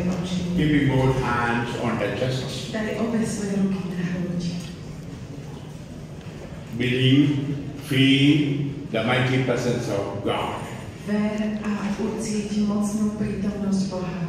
svoje oči. Keeping both hands on the chest. Dali obe svoje ruky na hruď. Believe, feel the mighty presence of God. Ver a ucíť mocnú prítomnosť Boha.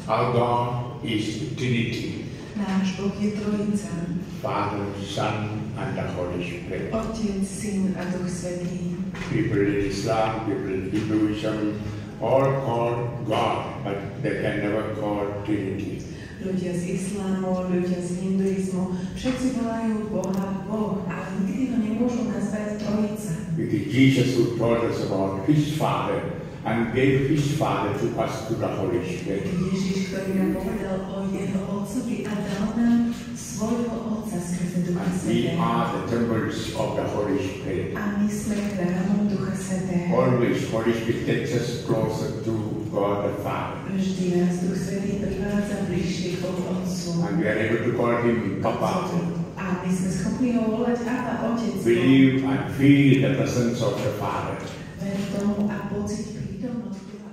Our God is Trinity. Náš Boh je Trojica. Father, Son, and the Holy Spirit. Otec, Syn a Duch Svätý. People in Islam, people in Hinduism, all call God, but they can never call Trinity. Ľudia z islámu, ľudia z hinduizmu, všetci volajú Boha Boh, ale nikdy ho nemôžu nazvať Trojica. It is Jesus who told us about His Father and gave His Father to us to the Holy Spirit. Ježiš, ktorý nám povedal o jeho otcovi a dal nám svojho otca skrze Ducha We Svätého. are the temples of the Holy Spirit. A my sme chrámom Ducha Svätého. Always Holy Spirit takes us closer to God the Father. Vždy nás Duch Svätý privádza bližšie k Otcu. And we are able to call Him Papa. A my sme schopní ho volať Abba, Otec. Believe and feel the presence of the Father. Ver tomu a pocit prítomnosť Boha.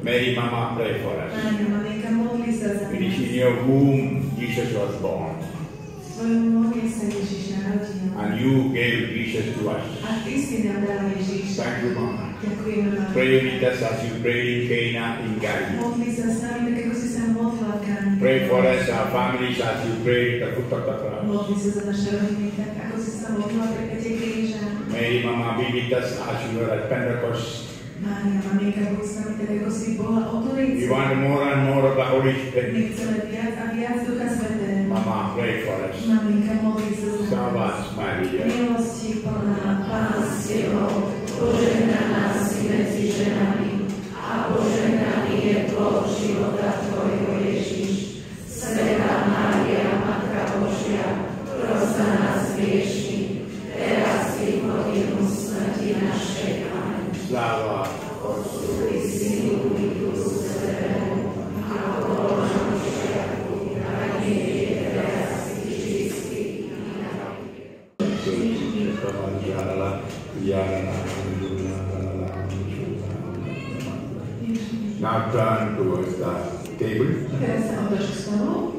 Mary Mama, pray for us. Mária Maminka, modli sa za It is in nás. your womb Jesus was born. V svojom lone sa Ježiš narodil. And you gave Jesus to us. A ty si nám dal Ježiša. Thank you, Mama. Ďakujeme, Mama. Pray with us as you prayed in Cana in Galilee. Modli sa s nami, tak ako si sa modlila v Káne. Pray for us, our families, as you prayed at the foot of the cross. Modli sa za naše rodiny, tak ako si sa modlila pri pete kríža. Mary Mama, be with us as you were at Pentecost. Mária Maminka, buď s nami, tak ako si bola o Trojici. We want more and more of the Holy Spirit. My chceme viac a viac Ducha Svätého. Mama, pray for us. Maminka, modli sa za nás. Salvaš Maria. Milosti plná, Pán s tebou, požehnaná si medzi ženami a požehnaný je plod života tvojho Ježiš. Svätá Mária, Matka Božia, pros za nás hriešnych, teraz i v hodinu smrti našej. Amen. Sláva Otcu i Synu i Duchu Svätému, ako bolo na počiatku, a nie je teraz i vždycky. Now turn towards the table. Teraz sa otoč k stolu.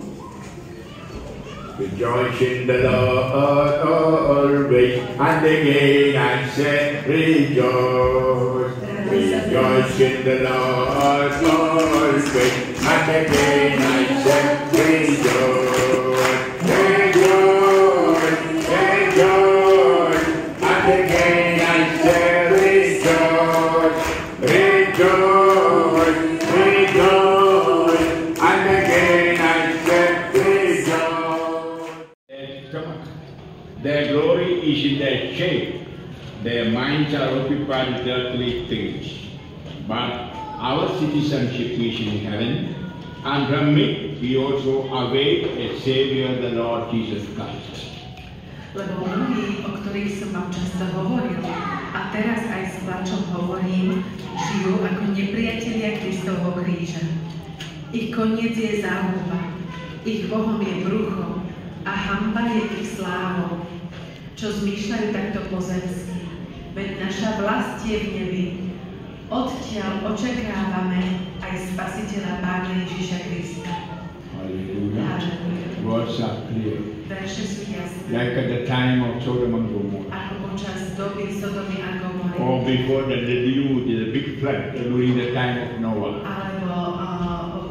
Rejoice in the Lord always, and again I say rejoice. Rejoice in the Lord always, and again I say rejoice. Rejoice, rejoice, and again I say rejoice. Rejoice, rejoice, and again I say rejoice. Their glory is in their shape. Their minds are occupied with earthly things. But our citizenship is in heaven, and from it we also await a Savior, the Lord Jesus Christ. Lebo mnohí, o ktorých som vám často hovoril, a teraz aj s plačom hovorím, žijú ako nepriatelia Kristovho kríža. Ich koniec je záhuba, ich Bohom je brucho a hanba je ich slávou, čo zmýšľajú takto pozemsky. Veď naša vlast je v nebi. Odtiaľ očakávame aj Spasiteľa Pána Ježiša Krista. Hallelujah. Halleluja. Words are clear. Verše sú jasné. Like at the time of Sodom and Gomorrah. Ako počas doby Sodomy a Gomory. Or before the deluge, the big flood during the time of Noah. Alebo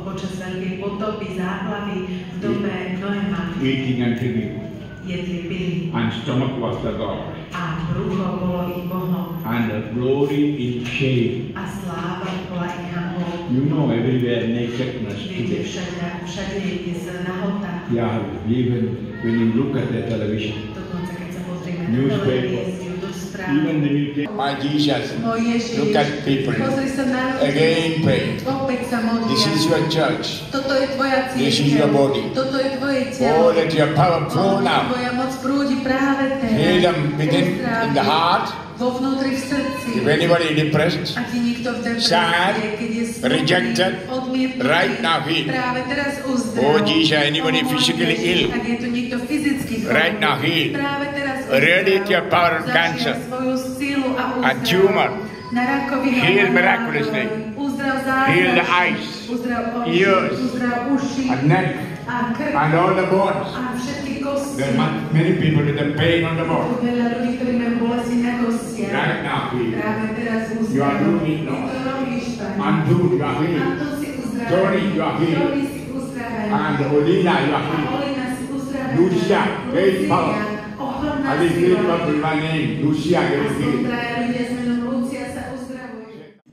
počas veľkej potopy, záplavy v dobe Noema. Eating and drinking. Jedli, pili. And stomach was the God. A brucho bolo ich Bohom. And the glory in shame. A sláva bola ich hanbou. You know everywhere nakedness Viete, today. všade je nahota. Yeah, even when you look at the television. Dokonca, keď sa pozrieme na Newspaper. televíziu, do správ. Even the newspaper. My Jesus. O Ježiš, Look at people. pozri sa na ľudí. Again pray. Opäť sa modlia. This is your church. Toto je tvoja This is your cirkev. body. Toto je tvoje telo. Oh, let your power flow now. Tvoja moc prúdi práve teraz. Heal them within in the heart. Vo vnútri v srdci. If anybody depressed, Ak je niekto v depresii, sad, keď je smutný, rejected, odmietnutý, right now heal. práve teraz uzdrav. Oh, Jesus, anybody Oh, physically Ježiš, ill, ak je tu niekto fyzicky chorý, right now heal. práve teraz uzdrav. Radiate your power on Zažiaj cancer, svoju silu a a tumor. na rakovinu, Heal na miraculously. nádor, uzdrav zázračne. Heal the eyes. uzdrav oči, ears, uzdrav uši and neck, a krk and all the bones. a všetky kosti. There are many people with the pain on the Tu bone. veľa ľudí, ktorí majú bolesti na kostiach. Right now, please. Práve teraz You are uzdrav. doing it Ty now. to robíš, Pane. Andu, you are healed. Anton si uzdravený. Tony, you are healed. Tony si uzdravený. And Olina, you are A healed. Olina si uzdravená. Lucia, great power. Ohromná I will lift sila. up in my name. Lucia, you are Aspoň healed. traja ľudia s menom Lucia sa uzdravujú.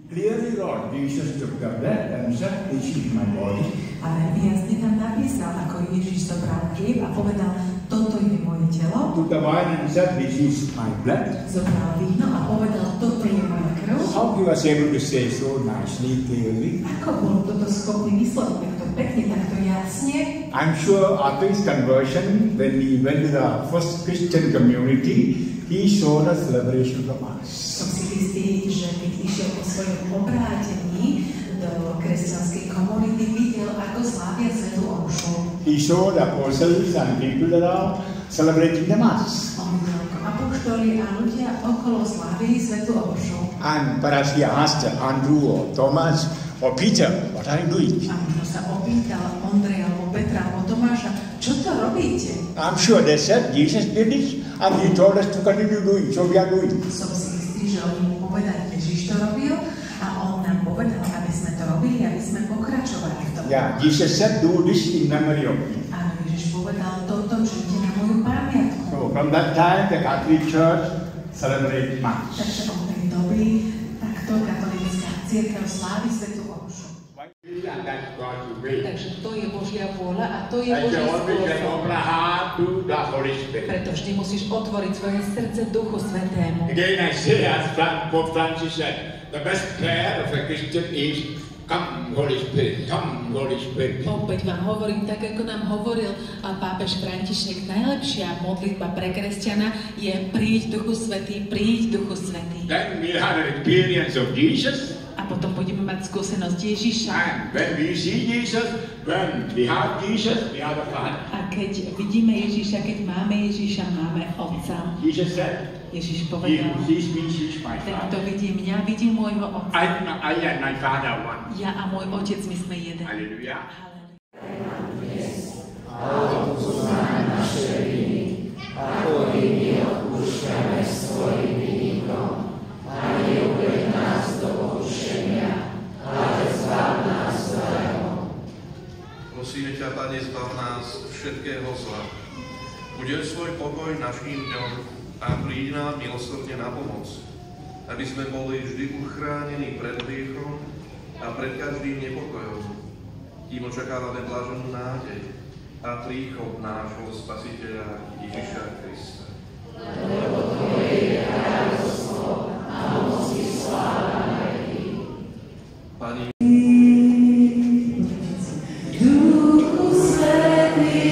Clearly, Lord Jesus took the bread and said, "This is my body." A veľmi jasne tam napísal, ako Ježiš zobral chlieb a povedal, toto je moje telo. Took the wine and said, "This is my blood." Zobral víno a povedal, toto je moja krv. How he was able to say so nicely, clearly? Ako bol toto schopný vysloviť takto pekne, takto jasne? I'm sure after his conversion, when he went to the first Christian community, he saw the celebration of the Mass. Som si istý, že keď išiel po svojom obrátení do kresťanskej komunity, videl, ako slávia svätú omšu. He saw the apostles and people around celebrating the Mass. On videl, ako apoštoli a ľudia okolo slávili svätú omšu. And perhaps he asked Andrew or Thomas or Peter, "What are you doing?" A možno sa opýtal Ondreja, alebo Petra, alebo Tomáša, čo to robíte? I'm sure they said, "Jesus did it, and he told us to continue doing, so we are doing." Som si istý, že oni mu povedali, Ježiš to robil a on nám povedal, aby sme to robili, aby sme pokračovali v tom. Yeah, Jesus said, "Do this in memory of me." Áno, Ježiš povedal toto, žite na moju pamiatku. So from that time, the Catholic Church celebrated Mass. Takže od tej doby takto katolická cirkev slávi svätú omšu. And that's God's way. Takže to je Božia vôľa a to je And Boží you always can spôsob. open a heart to the Holy Spirit. Preto vždy musíš otvoriť svoje srdce Duchu Svätému. Again, I say, as Pope Francis said, the best prayer of a Christian is, "Come, Holy Spirit, come, Holy Spirit." Opäť vám hovorím, tak ako nám hovoril pápež František, najlepšia modlitba pre kresťana je príď Duchu Svätý, príď Duchu Svätý. Then we have an experience of Jesus. A potom budeme mať skúsenosť Ježiša. And when we see Jesus, when we have Jesus, we have the Father. A keď vidíme Ježiša, keď máme Ježiša, máme Otca. Jesus said, Ježiš "He povedal, who sees me sees my ten, Father." kto vidí mňa, vidí môjho Otca. I and my Father are one. Ja a môj Otec, my sme jeden. Hallelujah. Halleluja. Prosíme ťa, Pane, zbav nás všetkého zla. Udeľ svoj pokoj našim dňom a príď nám milosrdne na pomoc, aby sme boli vždy uchránení pred hriechom a pred každým nepokojom. Kým očakávame bláženú nádej a príchod nášho Spasiteľa Ježiša Krista. Lebo Tvoje je kráľovstvo a moc i sláva na veky. Pani Duchu Svätý,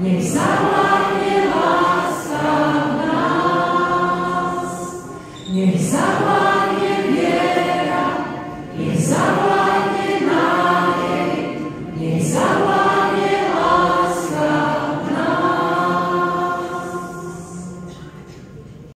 nech sa